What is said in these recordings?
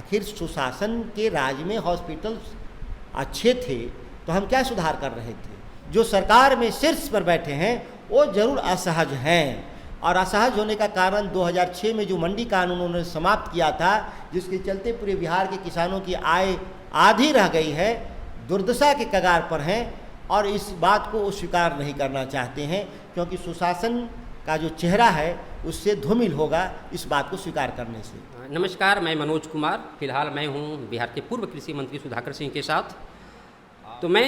आखिर सुशासन के राज में हॉस्पिटल अच्छे थे तो हम क्या सुधार कर रहे थे? जो सरकार में शीर्ष पर बैठे हैं वो जरूर असहज हैं, और असहज होने का कारण 2006 में जो मंडी कानून उन्होंने समाप्त किया था, जिसके चलते पूरे बिहार के किसानों की आय आधी रह गई है, दुर्दशा के कगार पर हैं, और इस बात को वो स्वीकार नहीं करना चाहते हैं, क्योंकि सुशासन का जो चेहरा है उससे धूमिल होगा इस बात को स्वीकार करने से। नमस्कार, मैं मनोज कुमार, फिलहाल मैं हूं बिहार के पूर्व कृषि मंत्री सुधाकर सिंह के साथ। तो मैं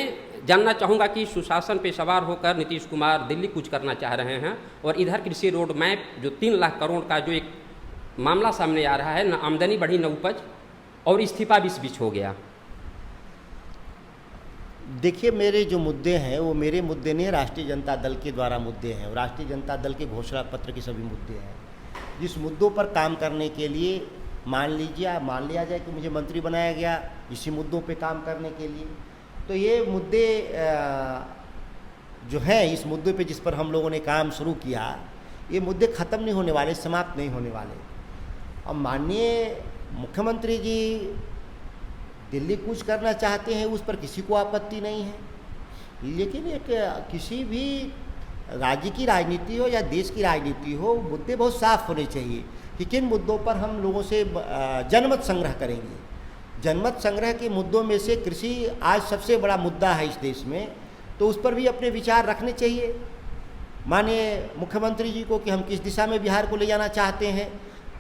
जानना चाहूँगा कि सुशासन पे सवार होकर नीतीश कुमार दिल्ली कूच करना चाह रहे हैं, और इधर कृषि रोड मैप जो 3 लाख करोड़ का जो एक मामला सामने आ रहा है, न आमदनी बढ़ी न उपज, और इस्तीफा बीच बीच हो गया। देखिए, मेरे जो मुद्दे हैं वो मेरे मुद्दे नहीं, राष्ट्रीय जनता दल के द्वारा मुद्दे हैं, और राष्ट्रीय जनता दल के घोषणा पत्र के सभी मुद्दे हैं। जिस मुद्दों पर काम करने के लिए मान लिया जाए कि मुझे मंत्री बनाया गया इसी मुद्दों पे काम करने के लिए, तो ये मुद्दे जो हैं, इस मुद्दे पे जिस पर हम लोगों ने काम शुरू किया, ये मुद्दे ख़त्म नहीं होने वाले, समाप्त नहीं होने वाले। अब माननीय मुख्यमंत्री जी दिल्ली कूच करना चाहते हैं, उस पर किसी को आपत्ति नहीं है, लेकिन एक किसी भी राज्य की राजनीति हो या देश की राजनीति हो, मुद्दे बहुत साफ होने चाहिए कि किन मुद्दों पर हम लोगों से जनमत संग्रह करेंगे। जनमत संग्रह के मुद्दों में से कृषि आज सबसे बड़ा मुद्दा है इस देश में, तो उस पर भी अपने विचार रखने चाहिए माननीय मुख्यमंत्री जी को कि हम किस दिशा में बिहार को ले जाना चाहते हैं।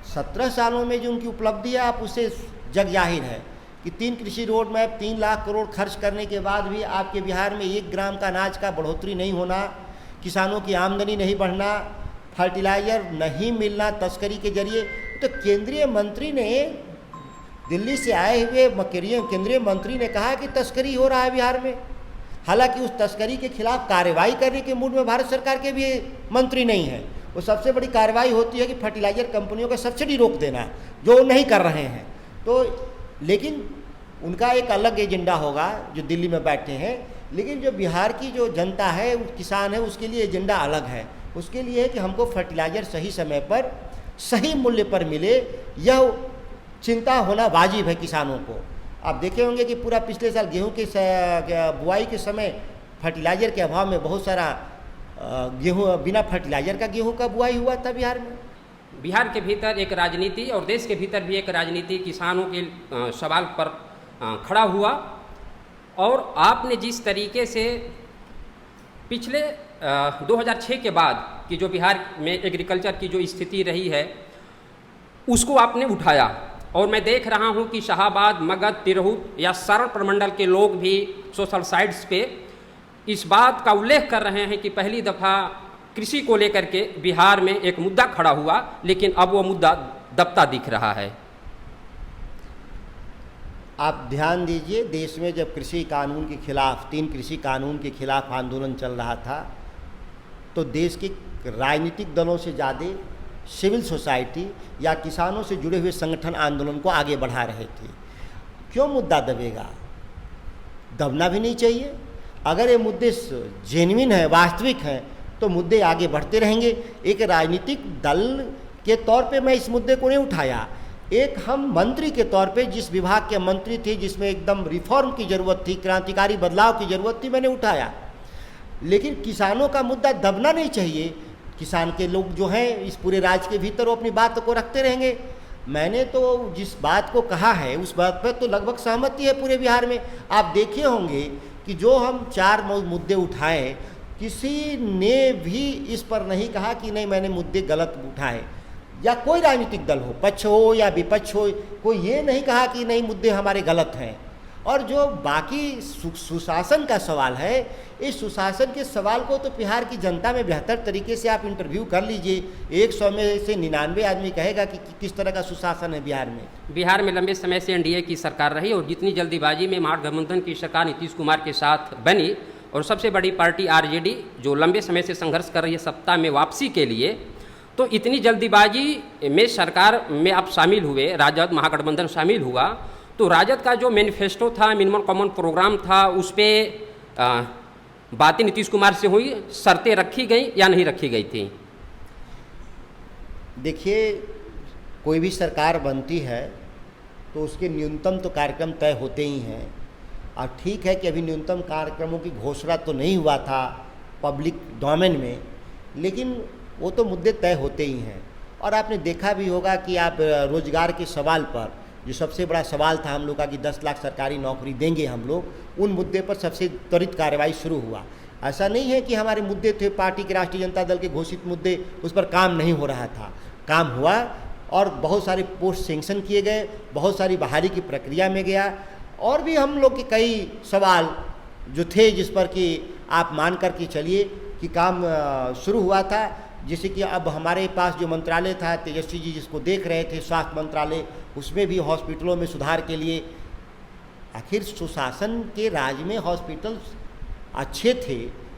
17 सालों में जो उनकी उपलब्धि है, आप उससे जग जाहिर है कि 3 कृषि रोड मैप 3 लाख करोड़ खर्च करने के बाद भी आपके बिहार में 1 ग्राम का अनाज का बढ़ोतरी नहीं होना, किसानों की आमदनी नहीं बढ़ना, फर्टिलाइजर नहीं मिलना तस्करी के जरिए। तो केंद्रीय मंत्री ने, दिल्ली से आए हुए केंद्रीय मंत्री ने कहा कि तस्करी हो रहा है बिहार में, हालांकि उस तस्करी के खिलाफ कार्रवाई करने के मूड में भारत सरकार के भी मंत्री नहीं है। वो सबसे बड़ी कार्रवाई होती है कि फर्टिलाइजर कंपनियों का सब्सिडी रोक देना, जो नहीं कर रहे हैं। तो लेकिन उनका एक अलग एजेंडा होगा जो दिल्ली में बैठे हैं, लेकिन जो बिहार की जो जनता है, किसान है, उसके लिए एजेंडा अलग है। उसके लिए है कि हमको फर्टिलाइजर सही समय पर सही मूल्य पर मिले, यह चिंता होना वाजिब है किसानों को। आप देखे होंगे कि पूरा पिछले साल गेहूं के बुआई के समय फर्टिलाइजर के अभाव में बहुत सारा गेहूं, बिना फर्टिलाइजर का गेहूं का बुआई हुआ था बिहार में। बिहार के भीतर एक राजनीति और देश के भीतर भी एक राजनीति किसानों के सवाल पर खड़ा हुआ, और आपने जिस तरीके से पिछले 2006 के बाद की जो बिहार में एग्रीकल्चर की जो स्थिति रही है उसको आपने उठाया, और मैं देख रहा हूं कि शाहाबाद, मगध, तिरहुत या सारण प्रमंडल के लोग भी सोशल साइट्स पे इस बात का उल्लेख कर रहे हैं कि पहली दफ़ा कृषि को लेकर के बिहार में एक मुद्दा खड़ा हुआ, लेकिन अब वो मुद्दा दबता दिख रहा है। आप ध्यान दीजिए, देश में जब कृषि कानून के खिलाफ 3 कृषि कानून के खिलाफ आंदोलन चल रहा था, तो देश के राजनीतिक दलों से ज़्यादा सिविल सोसाइटी या किसानों से जुड़े हुए संगठन आंदोलन को आगे बढ़ा रहे थे। क्यों मुद्दा दबेगा? दबना भी नहीं चाहिए। अगर ये मुद्दे जेन्युइन है, वास्तविक हैं, तो मुद्दे आगे बढ़ते रहेंगे। एक राजनीतिक दल के तौर पे मैं इस मुद्दे को नहीं उठाया, एक हम मंत्री के तौर पे जिस विभाग के मंत्री थे, जिसमें एकदम रिफॉर्म की ज़रूरत थी, क्रांतिकारी बदलाव की ज़रूरत थी, मैंने उठाया। लेकिन किसानों का मुद्दा दबना नहीं चाहिए। किसान के लोग जो हैं इस पूरे राज्य के भीतर वो अपनी बात को रखते रहेंगे। मैंने तो जिस बात को कहा है उस बात पर तो लगभग सहमति है पूरे बिहार में। आप देखे होंगे कि जो हम 4 मुद्दे उठाए, किसी ने भी इस पर नहीं कहा कि नहीं मैंने मुद्दे गलत उठाए, या कोई राजनीतिक दल हो, पक्ष हो या विपक्ष हो, कोई ये नहीं कहा कि नहीं मुद्दे हमारे गलत हैं। और जो बाकी सुशासन का सवाल है, इस सुशासन के सवाल को तो बिहार की जनता में बेहतर तरीके से आप इंटरव्यू कर लीजिए। 100 में से 99 आदमी कहेगा कि किस तरह का सुशासन है बिहार में। बिहार में लंबे समय से एनडीए की सरकार रही, और जितनी जल्दीबाजी में महागठबंधन की सरकार नीतीश कुमार के साथ बनी, और सबसे बड़ी पार्टी आरजेडी जो लंबे समय से संघर्ष कर रही है सत्ता में वापसी के लिए, तो इतनी जल्दीबाजी में सरकार में आप शामिल हुए, राजद महागठबंधन शामिल हुआ, तो राजद का जो मैनिफेस्टो था, मिनिमम कॉमन प्रोग्राम था, उस पर बातें नीतीश कुमार से हुई, शर्तें रखी गई या नहीं रखी गई थी? देखिए, कोई भी सरकार बनती है तो उसके न्यूनतम तो कार्यक्रम तय होते ही हैं। और ठीक है कि अभी न्यूनतम कार्यक्रमों की घोषणा तो नहीं हुआ था पब्लिक डोमेन में, लेकिन वो तो मुद्दे तय होते ही हैं। और आपने देखा भी होगा कि आप रोजगार के सवाल पर, जो सबसे बड़ा सवाल था हम लोग का कि 10 लाख सरकारी नौकरी देंगे हम लोग, उन मुद्दे पर सबसे त्वरित कार्रवाई शुरू हुआ। ऐसा नहीं है कि हमारे मुद्दे थे पार्टी के राष्ट्रीय जनता दल के घोषित मुद्दे, उस पर काम नहीं हो रहा था, काम हुआ और बहुत सारे पोस्ट सेंक्शन किए गए, बहुत सारी बहाली की प्रक्रिया में गया। और भी हम लोग के कई सवाल जो थे जिस पर कि आप मान कर के चलिए कि काम शुरू हुआ था। जैसे कि अब हमारे पास जो मंत्रालय था, तेजस्वी जी जिसको देख रहे थे, स्वास्थ्य मंत्रालय, उसमें भी हॉस्पिटलों में सुधार के लिए, आखिर सुशासन के राज में हॉस्पिटल अच्छे थे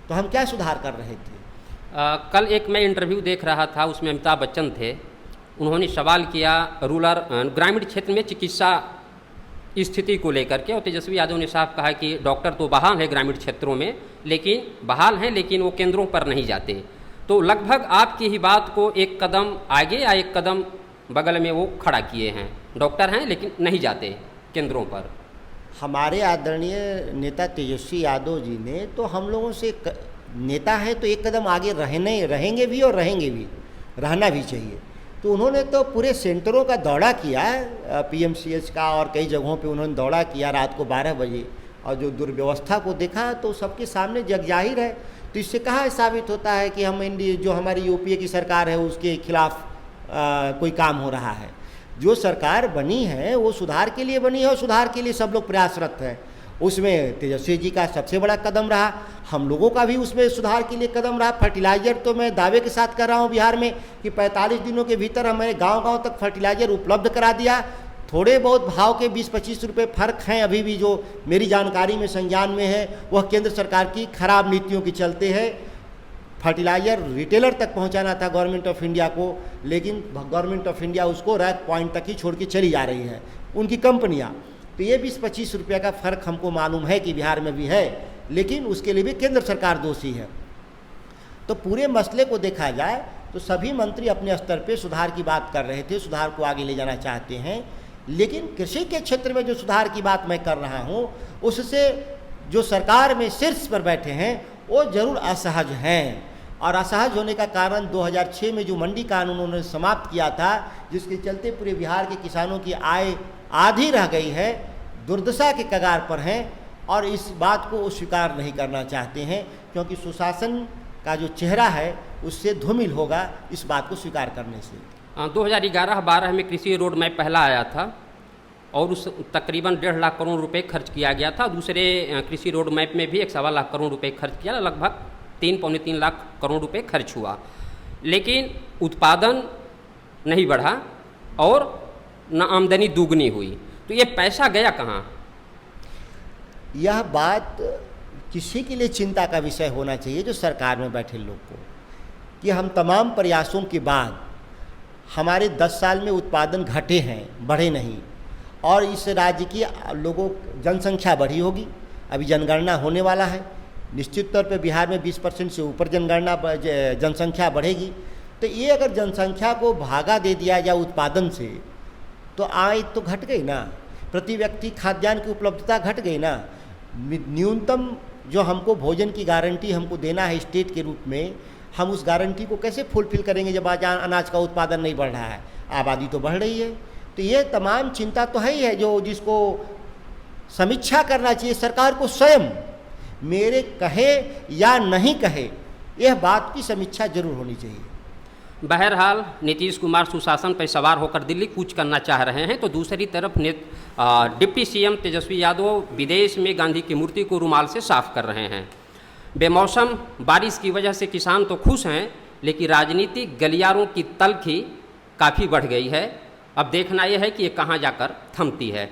तो हम क्या सुधार कर रहे थे। कल एक मैं इंटरव्यू देख रहा था, उसमें अमिताभ बच्चन थे। उन्होंने सवाल किया ग्रामीण क्षेत्र में चिकित्सा स्थिति को लेकर के, और तेजस्वी यादव ने साफ कहा कि डॉक्टर तो बहाल है ग्रामीण क्षेत्रों में, लेकिन बहाल हैं लेकिन वो केंद्रों पर नहीं जाते। तो लगभग आपकी ही बात को एक कदम आगे या एक कदम बगल में वो खड़ा किए हैं। डॉक्टर हैं लेकिन नहीं जाते केंद्रों पर। हमारे आदरणीय नेता तेजस्वी यादव जी ने तो हम लोगों से नेता है तो एक कदम आगे रहेंगे भी और रहेंगे भी, रहना भी चाहिए। तो उन्होंने तो पूरे सेंटरों का दौरा किया, PMCH का और कई जगहों पे उन्होंने दौरा किया रात को 12 बजे, और जो दुर्व्यवस्था को देखा तो सबके सामने जग जाहिर है। तो इससे कहाँ साबित होता है कि हम जो हमारी UPA की सरकार है उसके खिलाफ कोई काम हो रहा है। जो सरकार बनी है वो सुधार के लिए बनी है और सुधार के लिए सब लोग प्रयासरत हैं। उसमें तेजस्वी जी का सबसे बड़ा कदम रहा, हम लोगों का भी उसमें सुधार के लिए कदम रहा। फर्टिलाइज़र तो मैं दावे के साथ कर रहा हूँ बिहार में कि 45 दिनों के भीतर हमारे गांव-गांव तक फर्टिलाइज़र उपलब्ध करा दिया। थोड़े बहुत भाव के 20-25 रुपये फ़र्क हैं अभी भी, जो मेरी जानकारी में संज्ञान में है, वह केंद्र सरकार की खराब नीतियों के चलते है। फर्टिलाइज़र रिटेलर तक पहुंचाना था गवर्नमेंट ऑफ इंडिया को, लेकिन गवर्नमेंट ऑफ इंडिया उसको रैक पॉइंट तक ही छोड़ के चली जा रही है उनकी कंपनियां। तो ये 20-25 रुपये का फ़र्क हमको मालूम है कि बिहार में भी है, लेकिन उसके लिए भी केंद्र सरकार दोषी है। तो पूरे मसले को देखा जाए तो सभी मंत्री अपने स्तर पे सुधार की बात कर रहे थे, सुधार को आगे ले जाना चाहते हैं। लेकिन कृषि के क्षेत्र में जो सुधार की बात मैं कर रहा हूँ, उससे जो सरकार में शीर्ष पर बैठे हैं वो जरूर असहज हैं। और असहज होने का कारण 2006 में जो मंडी कानून उन्होंने समाप्त किया था, जिसके चलते पूरे बिहार के किसानों की आय आधी रह गई है, दुर्दशा के कगार पर हैं, और इस बात को वो स्वीकार नहीं करना चाहते हैं, क्योंकि सुशासन का जो चेहरा है उससे धूमिल होगा इस बात को स्वीकार करने से। 2011-12 में कृषि रोड मैप पहला आया था और उस तकरीबन 1.5 लाख करोड़ रुपए खर्च किया गया था। दूसरे कृषि रोड मैप में भी 1.25 लाख करोड़ रुपए खर्च किया, लगभग 3-3.5 लाख करोड़ रुपए खर्च हुआ, लेकिन उत्पादन नहीं बढ़ा और न आमदनी दुगनी हुई। तो ये पैसा गया कहाँ? यह बात किसी के लिए चिंता का विषय होना चाहिए जो सरकार में बैठे लोग को, कि हम तमाम प्रयासों के बाद हमारे 10 साल में उत्पादन घटे हैं, बढ़े नहीं। और इस राज्य की लोगों जनसंख्या बढ़ी होगी, अभी जनगणना होने वाला है, निश्चित तौर पे बिहार में 20% से ऊपर जनसंख्या बढ़ेगी। तो ये अगर जनसंख्या को भागा दे दिया जाए उत्पादन से तो आय तो घट गई ना, प्रति व्यक्ति खाद्यान्न की उपलब्धता घट गई ना। न्यूनतम जो हमको भोजन की गारंटी हमको देना है स्टेट के रूप में, हम उस गारंटी को कैसे फुलफिल करेंगे जब आज अनाज का उत्पादन नहीं बढ़ रहा है, आबादी तो बढ़ रही है। तो ये तमाम चिंता तो है ही है, जो जिसको समीक्षा करना चाहिए सरकार को स्वयं, मेरे कहे या नहीं कहे यह बात की समीक्षा जरूर होनी चाहिए। बहरहाल नीतीश कुमार सुशासन पर सवार होकर दिल्ली कूच करना चाह रहे हैं, तो दूसरी तरफ डिप्टी CM तेजस्वी यादव विदेश में गांधी की मूर्ति को रुमाल से साफ कर रहे हैं। बेमौसम बारिश की वजह से किसान तो खुश हैं, लेकिन राजनीतिक गलियारों की तल्खी काफ़ी बढ़ गई है। अब देखना यह है कि ये कहाँ जाकर थमती है।